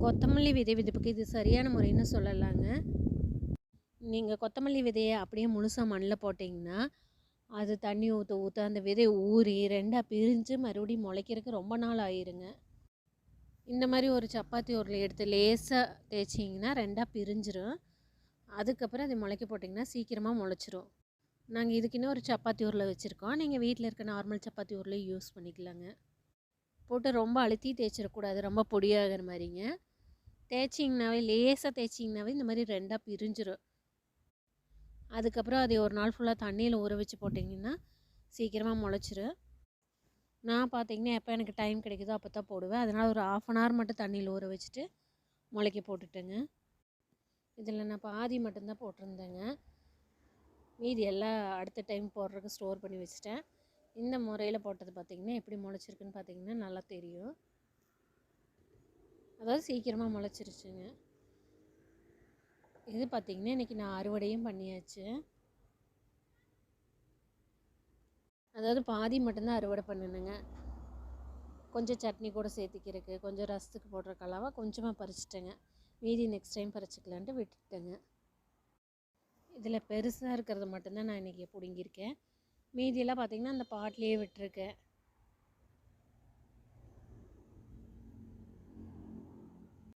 கொத்தமல்லி விதை விதைப்புக்கு இது சரியான முறைன்னு சொல்லலாங்க. நீங்கள் கொத்தமல்லி விதையை அப்படியே முழுசாக மண்ணில் போட்டிங்கன்னா அது தண்ணி ஊற்ற ஊற்ற அந்த விதை ஊறி ரெண்டாக பிரிஞ்சு மறுபடியும் முளைக்கிறதுக்கு ரொம்ப நாள் ஆயிருங்க. இந்த மாதிரி ஒரு சப்பாத்தி உருளை எடுத்து லேசாக தேய்ச்சிங்கன்னா ரெண்டாக பிரிஞ்சிடும். அதுக்கப்புறம் அது முளைக்க போட்டிங்கன்னா சீக்கிரமாக முளைச்சிரும். நாங்கள் இதுக்குன்னு ஒரு சப்பாத்தி உருளை வச்சுருக்கோம். நீங்கள் வீட்டில் இருக்க நார்மல் சப்பாத்தி உருளை யூஸ் பண்ணிக்கலாங்க. போட்டு ரொம்ப அழுத்தி தேய்ச்சிடக்கூடாது, ரொம்ப பொடியாகிற மாதிரிங்க. தேய்ச்சிங்கனாவே லேசாக தேய்ச்சிங்கனாவே இந்த மாதிரி ரெண்டாக பிரிஞ்சிடும். அதுக்கப்புறம் அதை ஒரு நாள் ஃபுல்லாக தண்ணியில் ஊற வச்சு போட்டிங்கன்னா சீக்கிரமாக முளைச்சிரும். நான் பார்த்திங்கன்னா எப்போ எனக்கு டைம் கிடைக்குதோ அப்போ தான் போடுவேன். அதனால் ஒரு 1/2 hour மட்டும் தண்ணியில் ஊற வச்சுட்டு முளைக்க போட்டுட்டேங்க. இதில் நான் பாதி மட்டும்தான் போட்டிருந்தேங்க. மீதி எல்லாம் அடுத்த டைம் போடுறதுக்கு ஸ்டோர் பண்ணி வச்சுட்டேன். இந்த முறையில் போட்டது பார்த்திங்கன்னா எப்படி முளைச்சிருக்குன்னு பார்த்திங்கன்னா நல்லா தெரியும். அதாவது சீக்கிரமாக முளைச்சிருச்சுங்க. இது பார்த்திங்கன்னா இன்றைக்கி நான் அறுவடையும் பண்ணியாச்சு. அதாவது பாதி மட்டும்தான் அறுவடை பண்ணினேங்க. கொஞ்சம் சட்னி கூட சேர்த்துக்கிறதுக்கு, கொஞ்சம் ரசத்துக்கு போடுற கலாவாக கொஞ்சமாக பறிச்சிட்டேங்க. மீதி நெக்ஸ்ட் டைம் பறிச்சிக்கலான்ட்டு விட்டுட்டேங்க. இதில் பெருசாக இருக்கிறது மட்டும்தான் நான் இன்றைக்கி பிடுங்கியிருக்கேன். மீதியெல்லாம் பார்த்திங்கன்னா அந்த பாட்லேயே விட்டுருக்கேன்.